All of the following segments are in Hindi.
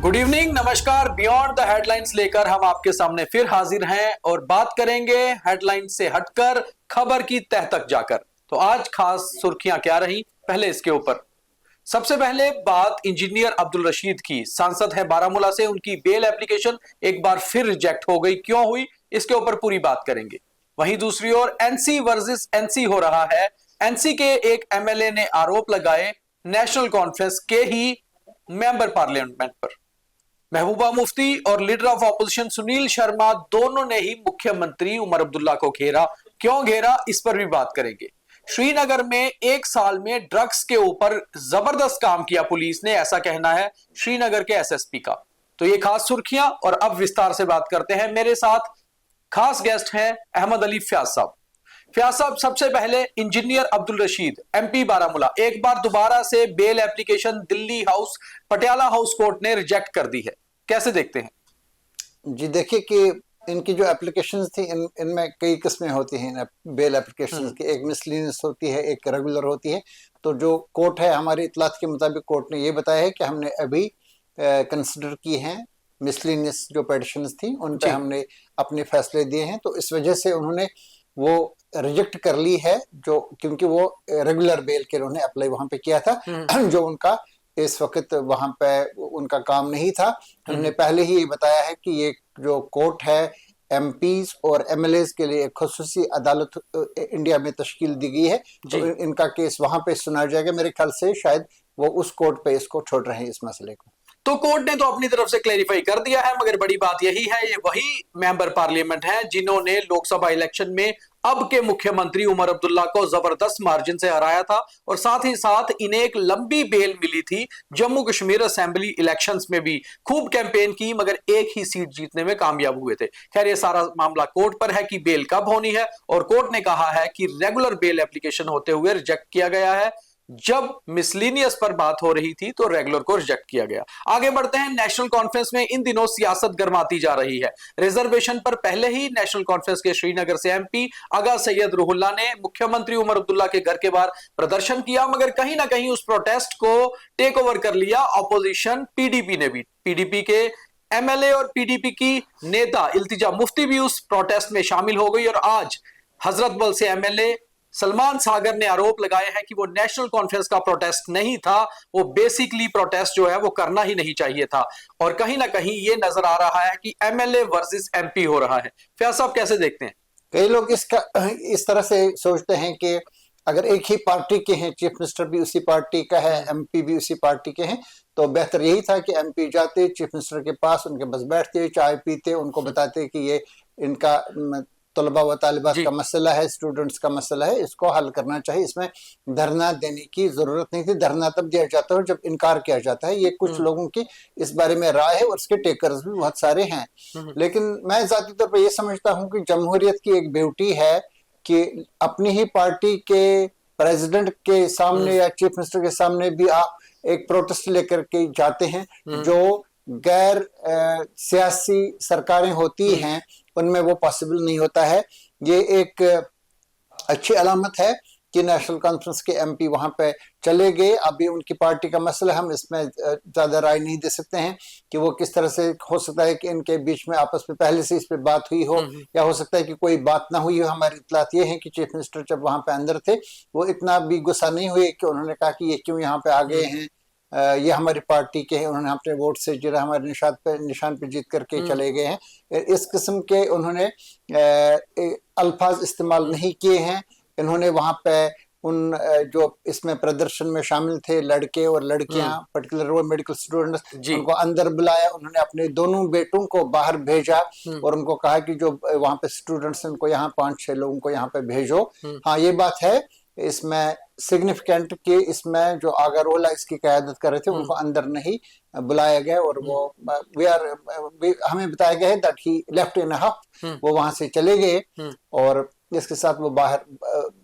गुड इवनिंग, नमस्कार। बियॉन्ड द हेडलाइंस लेकर हम आपके सामने फिर हाजिर हैं और बात करेंगे हेडलाइन से हटकर खबर की तह तक जाकर। तो आज खास सुर्खियां क्या रही, पहले इसके ऊपर। सबसे पहले बात इंजीनियर अब्दुल रशीद की। सांसद है बारामूला से, उनकी बेल एप्लीकेशन एक बार फिर रिजेक्ट हो गई। क्यों हुई, इसके ऊपर पूरी बात करेंगे। वहीं दूसरी ओर एनसी वर्सेस एनसी हो रहा है। एनसी के एक एमएलए ने आरोप लगाए नेशनल कॉन्फ्रेंस के ही मेंबर पार्लियामेंट पर। महबूबा मुफ्ती और leader of opposition Sunil Sharma दोनों ने ही मुख्यमंत्री उमर अब्दुल्ला को घेरा। क्यों घेरा, इस पर भी बात करेंगे। श्रीनगर में एक साल में ड्रग्स के ऊपर जबरदस्त काम किया पुलिस ने, ऐसा कहना है श्रीनगर के एसएसपी का। तो ये खास सुर्खियां, और अब विस्तार से बात करते हैं। मेरे साथ खास गेस्ट हैं अहमद अली फयाज साहब। फयाज साहब, सबसे पहले इंजीनियर अब्दुल रशीद, एमपी बारामूला, एक बार दोबारा से bail application Delhi house Patiala house court ने रिजेक्ट कर दी है, कैसे देखते हैं? जी देखिए कि इनकी जो एप्लीकेशंस थी इनमें कई किस्में होती हैं बेल एप्लीकेशंस की। एक मिसलिनियस होती है, एक रेगुलर होती है। तो जो कोर्ट है, हमारी इतलात के मुताबिक कोर्ट ने ये बताया है कि हमने अभी कंसिडर की हैं मिसलिनियस जो पेटिशंस थी, उन पे हमने अपने फैसले दिए हैं। तो इस वजह से उन्होंने वो रिजेक्ट कर ली है, जो क्योंकि वो रेगुलर बेल के उन्होंने अप्लाई वहां पे किया था, जो उनका इस वक्त वहां पे उनका काम नहीं था। हमने पहले ही बताया है कि ये जो कोर्ट है एमपीज और एमएलएज के लिए एक खुसूसी अदालत इंडिया में तश्कील दी गई है। तो इनका केस वहां पे सुना जाएगा। मेरे ख्याल से शायद वो उस कोर्ट पे इसको छोड़ रहे हैं, इस मसले को। तो कोर्ट ने तो अपनी तरफ से क्लैरिफाई कर दिया है, मगर बड़ी बात यही है, ये वही मेंबर पार्लियामेंट हैं जिन्होंने लोकसभा इलेक्शन में अब के मुख्यमंत्री उमर अब्दुल्ला को जबरदस्त मार्जिन से हराया था, और साथ ही साथ इन्हें एक लंबी बेल मिली थी। जम्मू कश्मीर असेंबली इलेक्शंस में भी खूब कैंपेन की, मगर एक ही सीट जीतने में कामयाब हुए थे। खैर, ये सारा मामला कोर्ट पर है कि बेल कब होनी है, और कोर्ट ने कहा है कि रेगुलर बेल एप्लीकेशन होते हुए रिजेक्ट किया गया है। जब मिसलिनियस पर बात हो रही थी तो रेगुलर को रिजेक्ट किया गया। आगे बढ़ते हैं। नेशनल कॉन्फ्रेंस में इन दिनों सियासत गर्माती जा रही है। रिजर्वेशन पर पहले ही नेशनल कॉन्फ्रेंस के श्रीनगर से एमपी आगा सैयद रूहुल्लाह ने मुख्यमंत्री उमर अब्दुल्ला के घर के बाहर प्रदर्शन किया, मगर कहीं ना कहीं उस प्रोटेस्ट को टेक ओवर कर लिया ऑपोजिशन पीडीपी ने भी। पीडीपी के एमएलए और पीडीपी की नेता इल्तिजा मुफ्ती भी उस प्रोटेस्ट में शामिल हो गई, और आज हजरतबल से एमएलए सलमान सागर ने आरोप लगाए हैं कि वो नेशनल कॉन्फ्रेंस का प्रोटेस्ट नहीं था, वो बेसिकली प्रोटेस्ट जो है वो करना ही नहीं चाहिए था। और कहीं ना कहीं ये नजर आ रहा है कि एमएलए वर्सेस एमपी हो रहा है। फयाज साहब, कैसे देखते हैं? कई लोग इसका इस तरह से सोचते हैं कि अगर एक ही पार्टी के हैं, चीफ मिनिस्टर भी उसी पार्टी का है, एमपी भी उसी पार्टी के हैं, तो बेहतर यही था कि एमपी जाते चीफ मिनिस्टर के पास, उनके बस बैठते, चाय पीते, उनको बताते कि ये इनका तलबा व तालिबात का मसला है, स्टूडेंट्स का मसला है, इसको हल करना चाहिए। इसमें धरना देने की जरूरत नहीं थी। धरना तब दिया जाता है जब इनकार किया जाता है। ये कुछ लोगों की इस बारे में राय है, और इसके टेकर्स भी बहुत सारे हैं। लेकिन मैं जाती तौर पर यह समझता हूँ कि जमहूरियत की एक ब्यूटी है कि अपनी ही पार्टी के प्रेसिडेंट के सामने या चीफ मिनिस्टर के सामने भी आप एक प्रोटेस्ट लेकर के जाते हैं। जो गैर सियासी सरकारें होती हैं उनमें वो पॉसिबल नहीं होता है। ये एक अच्छी अलामत है कि नेशनल कॉन्फ्रेंस के एमपी वहां पे चले गए। अभी उनकी पार्टी का मसला, हम इसमें ज्यादा राय नहीं दे सकते हैं कि वो किस तरह से हो सकता है कि इनके बीच में आपस में पहले से इस पे बात हुई हो, या हो सकता है कि कोई बात ना हुई हो। हमारी इतलात ये है कि चीफ मिनिस्टर जब वहां पे अंदर थे वो इतना भी गुस्सा नहीं हुए कि उन्होंने कहा कि ये क्यों यहाँ पे आ गए हैं, ये हमारी पार्टी के हैं, उन्होंने अपने वोट से जीरा, हमारे निशान पे जीत करके चले गए हैं। इस किस्म के उन्होंने अल्फाज इस्तेमाल नहीं किए हैं। इन्होंने वहां पे उन जो इसमें प्रदर्शन में शामिल थे लड़के और लड़कियां, पर्टिकुलर वो मेडिकल स्टूडेंट्स, उनको अंदर बुलाया। उन्होंने अपने दोनों बेटों को बाहर भेजा और उनको कहा कि जो वहां पे स्टूडेंट्स हैं उनको यहाँ 5-6 लोगों को यहाँ पे भेजो। हाँ, ये बात है इसमें सिग्निफिकेंट कि इसमें जो आगा रोला इसकी क़यादत कर रहे थे उनको अंदर नहीं बुलाया गया, और वो हमें बताया गया है दैट ही लेफ्ट इन अ हफ, वो वहां से चले गए। और इसके साथ वो बाहर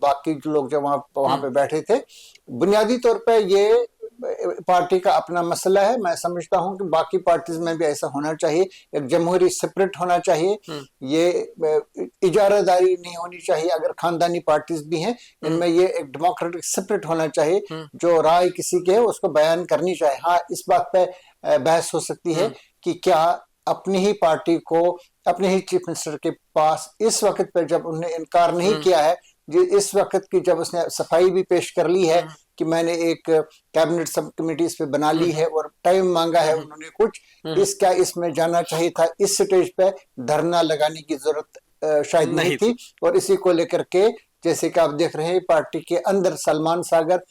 बाकी जो लोग जो वहां पे बैठे थे, बुनियादी तौर पे ये पार्टी का अपना मसला है। मैं समझता हूं कि बाकी पार्टीज में भी ऐसा होना चाहिए, एक जमहूरी स्पिरिट होना चाहिए। ये इजारादारी नहीं होनी चाहिए। अगर खानदानी पार्टीज भी हैं, इनमें ये एक डेमोक्रेटिक स्पिरिट होना चाहिए। जो राय किसी के है उसको बयान करनी चाहिए। हाँ, इस बात पे बहस हो सकती है कि क्या अपनी ही पार्टी को, अपने ही चीफ मिनिस्टर के पास इस वक्त पे जब उन्होंने इनकार नहीं किया है, इस वक्त की जब उसने सफाई भी पेश कर ली है कि मैंने एक कैबिनेट सब कमेटी इस पे बना ली है और टाइम मांगा है उन्होंने कुछ, इसका इसमें जाना चाहिए था। इस स्टेज पे धरना लगाने की जरूरत शायद नहीं थी। और इसी को लेकर के जैसे कि आप देख रहे हैं, पार्टी के अंदर सलमान सागर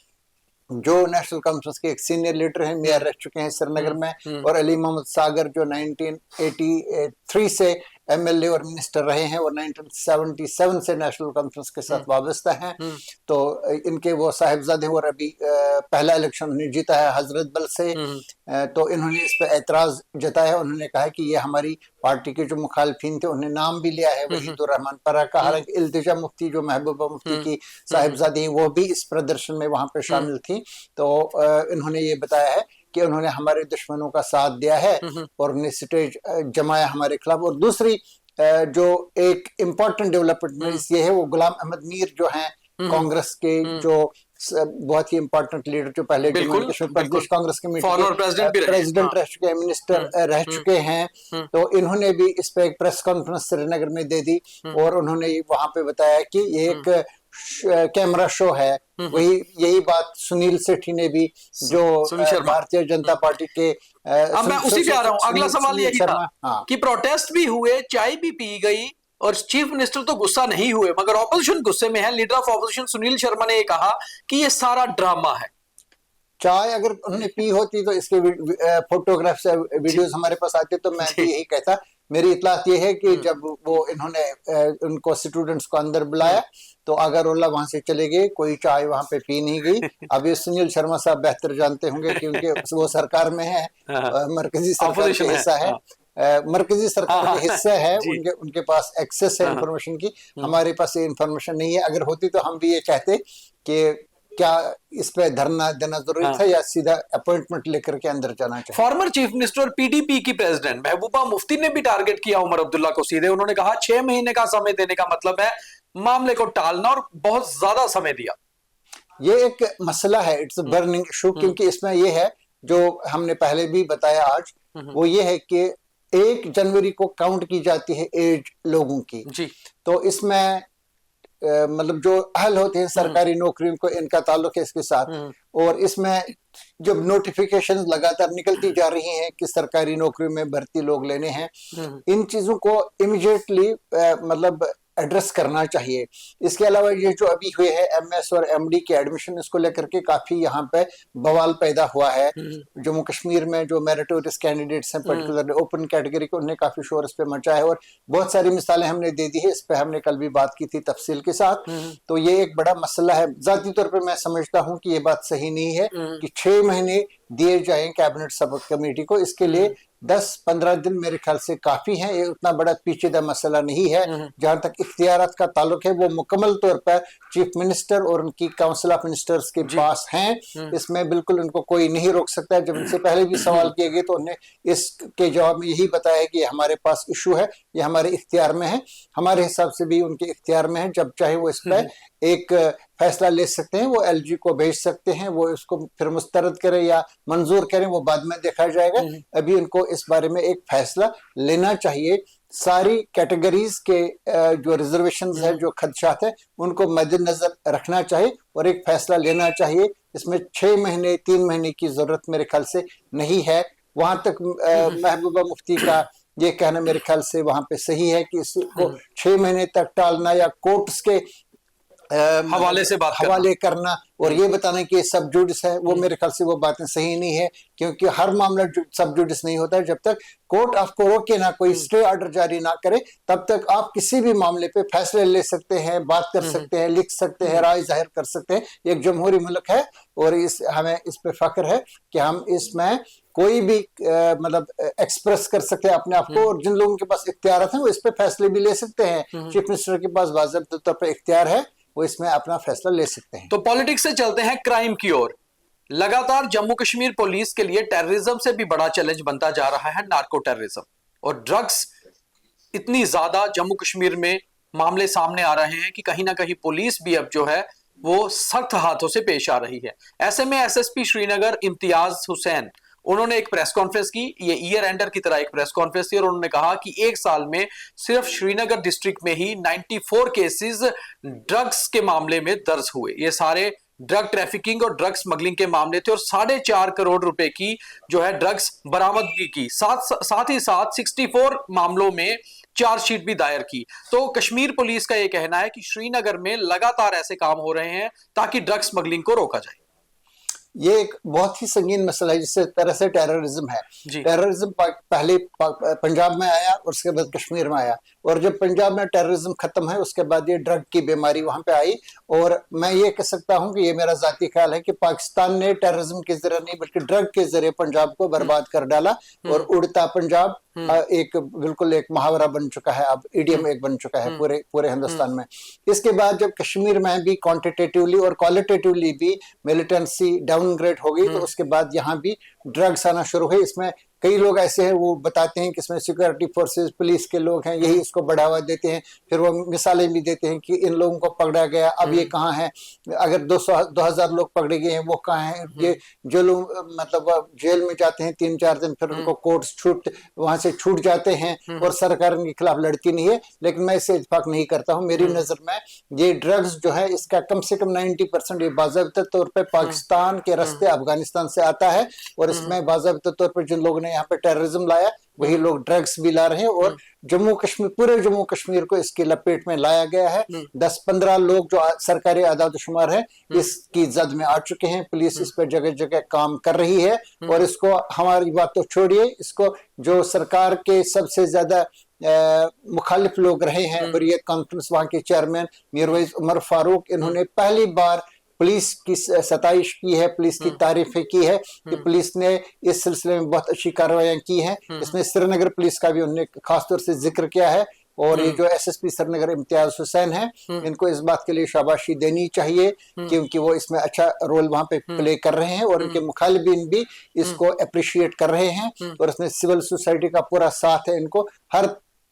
जो नेशनल कॉन्फ्रेंस के एक सीनियर लीडर हैं, मेयर रह चुके हैं श्रीनगर में, और अली मोहम्मद सागर जो 1983 से एमएलए और मिनिस्टर रहे हैं और 1977 से नेशनल कॉन्फ्रेंस के साथ वाबस्ता हैं। तो इनके वो साहिबजादे, और अभी पहला इलेक्शन उन्हें जीता है हजरत बल से। तो इन्होंने इस पर एतराज जताया। उन्होंने कहा कि ये हमारी पार्टी के जो मुखालफिन थे, उन्हें नाम भी लिया है वहीदुर रहमान परा का। हालांकि इल्तिजा मुफ्ती जो महबूबा मुफ्ती की साहिबजादी हैं, वो भी इस प्रदर्शन में वहां पे शामिल थी। तो इन्होंने ये बताया है कि उन्होंने हमारे दुश्मनों का साथ दिया है और उन्हें स्टेज जमाया हमारे खिलाफ। और दूसरी जो एक इम्पोर्टेंट डेवलपमेंट ये है, वो गुलाम अहमद मीर जो हैं कांग्रेस के जो बहुत ही इम्पोर्टेंट लीडर, जो पहले प्रदेश कांग्रेस कमेटी प्रेसिडेंट रह चुके हैं, मिनिस्टर रह चुके हैं। तो इन्होंने भी इस पे एक प्रेस कॉन्फ्रेंस श्रीनगर में दे दी और उन्होंने वहां पे बताया कि ये एक कैमरा शो है। वही यही बात सुनील सेठी ने भी, जो भारतीय जनता पार्टी के अब मैं उसी पे आ रहा हूँ। अगला सवाल यही था कि प्रोटेस्ट भी हुए, चाय भी पी गई और चीफ मिनिस्टर तो गुस्सा नहीं हुए, मगर ऑपोजिशन गुस्से में है। Leader of opposition Sunil Sharma ने कहा कि ये सारा ड्रामा है। चाय अगर उन्होंने पी होती तो इसके फोटोग्राफ्स वीडियोस हमारे पास आते तो मैं भी यही कहता। मेरी इतलात ये है कि जब वो इन्होंने उनको स्टूडेंट्स को अंदर बुलाया तो अगरवाला वहां से चले गए, कोई चाय वहां पे पी नहीं गई। अब ये सुनील शर्मा साहब बेहतर जानते होंगे क्योंकि वो सरकार में है, मरकजी सरकार का हिस्सा है, मरकजी सरकार का हिस्सा है। उनके पास एक्सेस है इंफॉर्मेशन की, हमारे पास ये इंफॉर्मेशन नहीं है। अगर होती तो हम भी ये कहते कि क्या इस पे धरना देना जरूरी था या सीधा अपॉइंटमेंट लेकर के अंदर जाना चाहिए। फॉर्मर चीफ मिनिस्टर और पीडीपी की प्रेसिडेंट महबूबा मुफ्ती ने भी टारगेट किया उमर अब्दुल्ला को सीधे। उन्होंने कहा 6 महीने का समय देने का मतलब है मामले को टालना, और बहुत ज्यादा समय दिया। ये एक मसला है, इट्स अ बर्निंग इशू, क्योंकि इसमें ये है जो हमने पहले भी बताया आज, वो ये है कि 1 जनवरी को काउंट की जाती है एज लोगों की जी। तो इसमें मतलब जो अहल होते हैं सरकारी नौकरियों को, इनका ताल्लुक है इसके साथ। और इसमें जब नोटिफिकेशन लगातार निकलती जा रही हैं कि सरकारी नौकरियों में भर्ती लोग लेने हैं, इन चीजों को इमीडिएटली मतलब एड्रेस करना चाहिए। इसके अलावा ये जो अभी हुए हैं एमएस और एमडी के एडमिशन, इसको लेकर के काफी यहाँ पे बवाल पैदा हुआ है। जम्मू कश्मीर में जो मेरिटोरियस कैंडिडेट्स हैं, पर्टिकुलर ओपन कैटेगरी के, उन्हें काफी शोर इस पे मचा है और बहुत सारी मिसालें हमने दे दी है। इस पे हमने कल भी बात की थी तफसील के साथ। तो ये एक बड़ा मसला है। जाती तौर पर मैं समझता हूँ कि ये बात सही नहीं है कि 6 महीने दिए जाएं कैबिनेट सब कमेटी को। इसके लिए 10-15 दिन मेरे ख्याल से काफी है। ये उतना बड़ा पेचीदा मसला नहीं है। जहां तक इख्तियारात का ताल्लुक है, वो मुकम्मल तौर पर चीफ मिनिस्टर और उनकी काउंसिल ऑफ मिनिस्टर्स के पास हैं। इसमें बिल्कुल उनको कोई नहीं रोक सकता है। जब इनसे पहले भी सवाल किए गए तो उन्हें इसके जवाब में यही बताया कि हमारे पास इशू है, ये हमारे इख्तियार में है। हमारे हिसाब से भी उनके इख्तियार में है। जब चाहे वो इस पर एक फैसला ले सकते हैं, वो एलजी को भेज सकते हैं, वो इसको फिर मुस्तरद करें या मंजूर करें, वो बाद में देखा जाएगा। अभी उनको इस बारे में एक फैसला लेना चाहिए। सारी कैटेगरीज के जो रिजर्वेशन है, जो खदशात है, उनको मद्देनजर रखना चाहिए और एक फैसला लेना चाहिए। इसमें 6 महीने 3 महीने की जरूरत मेरे ख्याल से नहीं है। वहां तक महबूबा मुफ्ती का ये कहना मेरे ख्याल से वहां पे सही है कि इसको 6 महीने तक टालना या कोर्ट्स के हवाले करना और ये बताना कि सब जुडिस है, वो मेरे ख्याल से वो बातें सही नहीं है। क्योंकि हर मामला सब जुडिस नहीं होता है। जब तक कोर्ट आपको रोके ना, कोई स्टे ऑर्डर जारी ना करे, तब तक आप किसी भी मामले पे फैसले ले सकते हैं, बात कर सकते हैं, लिख सकते हैं, राय जाहिर कर सकते हैं। एक जमहूरी मुल्क है और हमें इस पे फख्र है कि हम इसमें कोई भी मतलब एक्सप्रेस कर सकते हैं अपने आप को। और जिन लोगों के पास इख्तियार हैं वो इस पे फैसले भी ले सकते हैं। चीफ मिनिस्टर के पास बाज़ाब्ता तौर पर इख्तियार है, वो इसमें अपना फैसला ले सकते हैं। तो पॉलिटिक्स से चलते हैं क्राइम की ओर। लगातार जम्मू कश्मीर पुलिस के लिए टेररिज्म से भी बड़ा चैलेंज बनता जा रहा है नार्को टेररिज्म, और ड्रग्स इतनी ज्यादा जम्मू कश्मीर में मामले सामने आ रहे हैं कि कहीं ना कहीं पुलिस भी अब जो है वो सख्त हाथों से पेश आ रही है। ऐसे में एसएसपी श्रीनगर इम्तियाज हुसैन, उन्होंने एक प्रेस कॉन्फ्रेंस की, ये ईयर एंडर की तरह एक प्रेस कॉन्फ्रेंस थी, और उन्होंने कहा कि एक साल में सिर्फ श्रीनगर डिस्ट्रिक्ट में ही 94 केसेस ड्रग्स के मामले में दर्ज हुए। ये सारे ड्रग ट्रैफिकिंग और ड्रग स्मगलिंग के मामले थे, और 4.5 करोड़ रुपए की जो है ड्रग्स बरामदगी की, साथ ही साथ 64 मामलों में चार्जशीट भी दायर की। तो कश्मीर पुलिस का यह कहना है कि श्रीनगर में लगातार ऐसे काम हो रहे हैं ताकि ड्रग स्मगलिंग को रोका जाए। ये एक बहुत ही संगीन मसला है, जिस तरह से टेररिज्म है। टेररिज्म पहले पंजाब में आया और उसके बाद कश्मीर में आया, और जब पंजाब में टेररिज्म खत्म है उसके बाद ये ड्रग की बीमारी वहां पे आई। और मैं ये कह सकता हूं कि ये मेरा जाती ख्याल है कि पाकिस्तान ने टेररिज्म के जरिए नहीं बल्कि ड्रग के जरिए पंजाब को बर्बाद कर डाला, और उड़ता पंजाब एक बिल्कुल एक मुहावरा बन चुका है, अब इडियम एक बन चुका है पूरे हिंदुस्तान में। इसके बाद जब कश्मीर में भी क्वांटिटेटिवली और क्वालिटेटिवली भी मिलिटेंसी डाउनग्रेड हो गई, तो उसके बाद यहाँ भी ड्रग्स आना शुरू हुए। इसमें कई लोग ऐसे हैं वो बताते हैं कि इसमें सिक्योरिटी फोर्सेस पुलिस के लोग हैं, यही इसको बढ़ावा देते हैं। फिर वो मिसालें भी देते हैं कि इन लोगों को पकड़ा गया, अब ये कहाँ है, अगर 2000 लोग पकड़े गए हैं वो कहाँ हैं। ये जो लोग मतलब जेल में जाते हैं 3-4 दिन, फिर उनको कोर्ट वहां से छूट जाते हैं और सरकार उनके खिलाफ लड़ती नहीं है। लेकिन मैं इसे इत्तेफाक नहीं करता हूँ। मेरी नजर में ये ड्रग्स जो है इसका कम से कम 90% ये बाज़ाब्ता तौर पर पाकिस्तान के रास्ते अफगानिस्तान से आता है, और इसमें बाज़ाब्ता तौर पर जिन लोगों ने यहाँ पे टेररिज्म लाया वही लोग ड्रग्स भी ला रहे हैं, और जम्मू कश्मीर पूरे जम्मू कश्मीर को इसकी लपेट में लाया गया है। 10-15 लोग जो सरकारी आदाद शुमार है इसकी जद में आ चुके हैं। पुलिस इस पर जगह जगह काम कर रही है, और इसको हमारी बात तो छोड़िए, इसको जो सरकार के सबसे ज्यादा मुखालिफ लोग रहे हैं, और ये कॉन्फ्रेंस वहां के चेयरमैन मीरवैज उमर फारूक, इन्होंने पहली बार पुलिस की सताइश की है, पुलिस की तारीफें की है कि पुलिस ने इस सिलसिले में बहुत अच्छी कार्रवाइयां की हैं। इसमें श्रीनगर पुलिस का भी उन्होंने खासतौर से जिक्र किया है, और ये जो एसएसपी श्रीनगर इम्तियाज हुसैन है, इनको इस बात के लिए शाबाशी देनी चाहिए क्योंकि वो इसमें अच्छा रोल वहां पे प्ले कर रहे हैं, और उनके मुखालिफिन भी इसको अप्रिशिएट कर रहे हैं, और इसमें सिविल सोसाइटी का पूरा साथ है। इनको हर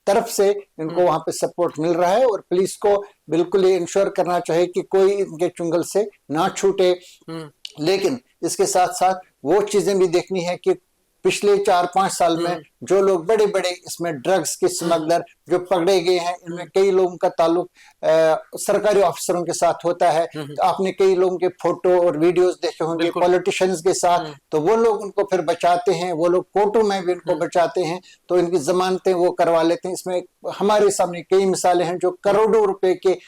तरफ से इनको वहां पे सपोर्ट मिल रहा है, और पुलिस को बिल्कुल ये इंश्योर करना चाहिए कि कोई इनके चुंगल से ना छूटे। लेकिन इसके साथ साथ वो चीजें भी देखनी है कि पिछले 4-5 साल में जो लोग बड़े बड़े इसमें ड्रग्स के स्मगलर जो पकड़े गए हैं, इनमें कई लोगों का ताल्लुक सरकारी ऑफिसरों के साथ होता है। तो आपने कई लोगों के फोटो और वीडियोस देखे होंगे पॉलिटिशियंस के साथ, तो वो लोग उनको फिर बचाते हैं, वो लोग कोर्टों में भी उनको बचाते हैं, तो इनकी जमानतें वो करवा लेते हैं। इसमें हमारे सामने कई मिसालें हैं जो करोड़ों रुपए के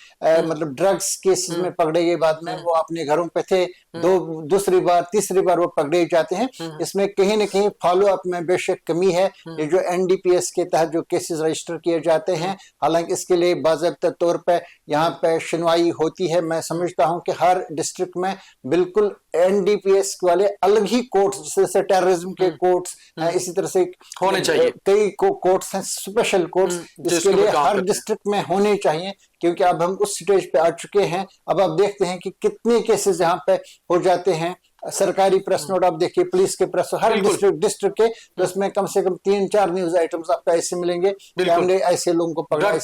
मतलब ड्रग्स केसेस में पकड़े गए, बाद में वो अपने घरों पे थे, दूसरी बार तीसरी बार वो पकड़े जाते हैं। इसमें कहीं ना कहीं फॉलो अप में बेशक कमी है। ये जो एनडीपीएस के तहत जो केसेस रजिस्टर किए जाते हैं, हालांकि इसके लिए बाज़ाब्ता तौर पे यहाँ पे सुनवाई होती है। मैं समझता हूँ कि हर डिस्ट्रिक्ट में बिल्कुल एनडीपीएस वाले अलग ही कोर्ट्स, जैसे टेररिज्म के कोर्ट्स इसी तरह से होने चाहिए, कई कोर्ट्स हैं, स्पेशल कोर्ट्स, इसके लिए हर डिस्ट्रिक्ट में होने चाहिए, क्योंकि अब हम उस स्टेज पे आ चुके हैं। अब आप देखते हैं कि कितने केसेस यहाँ पे हो जाते हैं। सरकारी प्रेस नोट आप देखिए, पुलिस के प्रेस हर डिस्ट्रिक्ट के, तो उसमें कम से कम 3-4 न्यूज आइटम्स आपको ऐसे मिलेंगे कि हमने ऐसे लोगों को पकड़ा, ये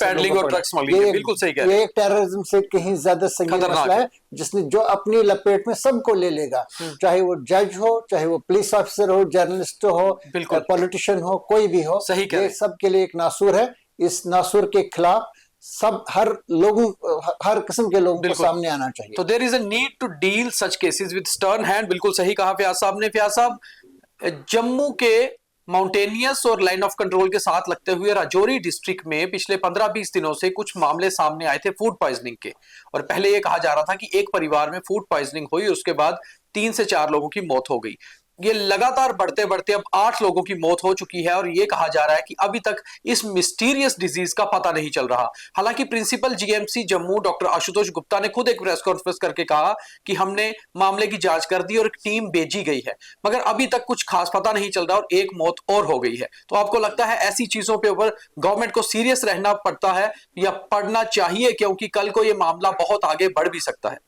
टेररिज्म से कहीं ज्यादा संगीन मसला है, जिसने जो अपनी लपेट में सबको ले लेगा, चाहे वो जज हो, चाहे वो पुलिस ऑफिसर हो, जर्नलिस्ट हो, पॉलिटिशियन हो, कोई भी हो, ये सबके लिए एक नासूर है। इस नासूर के खिलाफ सब हर किस्म के लोगों को सामने आना चाहिए। तो there is a need to deal such cases with stern hand. बिल्कुल सही कहा फयाज साहब ने। फयाज साहब, जम्मू के माउंटेनियस और लाइन ऑफ कंट्रोल के साथ लगते हुए राजौरी डिस्ट्रिक्ट में पिछले 15-20 दिनों से कुछ मामले सामने आए थे फूड पॉइजनिंग के, और पहले ये कहा जा रहा था कि एक परिवार में फूड पॉइजनिंग हुई, उसके बाद 3 से 4 लोगों की मौत हो गई। ये लगातार बढ़ते बढ़ते अब 8 लोगों की मौत हो चुकी है, और ये कहा जा रहा है कि अभी तक इस मिस्टीरियस डिजीज का पता नहीं चल रहा। हालांकि principal GMC Jammu doctor Ashutosh Gupta ने खुद एक प्रेस कॉन्फ्रेंस करके कहा कि हमने मामले की जांच कर दी और एक टीम भेजी गई है, मगर अभी तक कुछ खास पता नहीं चल रहा, और एक मौत और हो गई है। तो आपको लगता है ऐसी चीजों के ऊपर गवर्नमेंट को सीरियस रहना पड़ता है या पड़ना चाहिए, क्योंकि कल को ये मामला बहुत आगे बढ़ भी सकता है?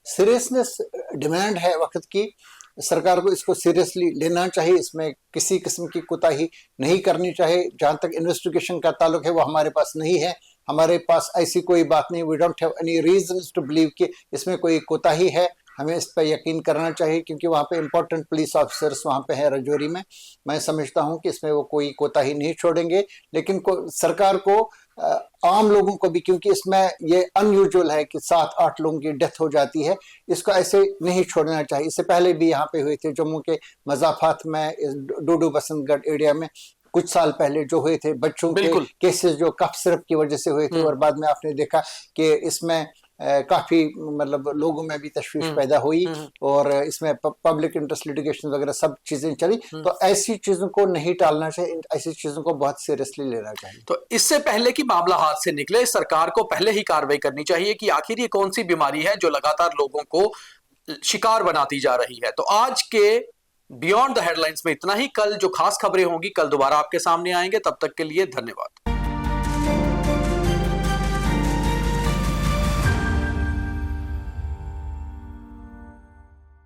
सीरियसनेस डिमांड है वक्त की, सरकार को इसको सीरियसली लेना चाहिए, इसमें किसी किस्म की कोताही नहीं करनी चाहिए। जहां तक इन्वेस्टिगेशन का ताल्लुक है वो हमारे पास नहीं है, हमारे पास ऐसी कोई बात नहीं, we don't have any reasons to believe कि इसमें कोई कोताही है। हमें इस पर यकीन करना चाहिए क्योंकि वहाँ पे इंपॉर्टेंट पुलिस ऑफिसर्स वहाँ पे हैं रजौरी में। मैं समझता हूँ कि इसमें वो कोई कोताही नहीं छोड़ेंगे, लेकिन सरकार को आम लोगों को भी, क्योंकि इसमें ये अनयूजुअल है कि 7-8 लोगों की डेथ हो जाती है, इसको ऐसे नहीं छोड़ना चाहिए। इससे पहले भी यहाँ पे हुए थे जम्मू के मजाफात में, डोडो बसंतगढ़ एरिया में कुछ साल पहले जो हुए थे बच्चों के केसेस जो कफ सिरप की वजह से हुए थे, और बाद में आपने देखा कि इसमें काफी मतलब लोगों में भी तशवीश पैदा हुई और इसमें पब्लिक इंटरेस्ट लिटिगेशन वगैरह सब चीजें चली। तो ऐसी चीजों को नहीं टालना चाहिए, ऐसी चीजों को बहुत सीरियसली लेना चाहिए। तो इससे पहले कि मामला हाथ से निकले, सरकार को पहले ही कार्रवाई करनी चाहिए कि आखिर ये कौन सी बीमारी है जो लगातार लोगों को शिकार बनाती जा रही है। तो आज के बियॉन्ड द हेडलाइंस में इतना ही। कल जो खास खबरें होंगी कल दोबारा आपके सामने आएंगे। तब तक के लिए धन्यवाद।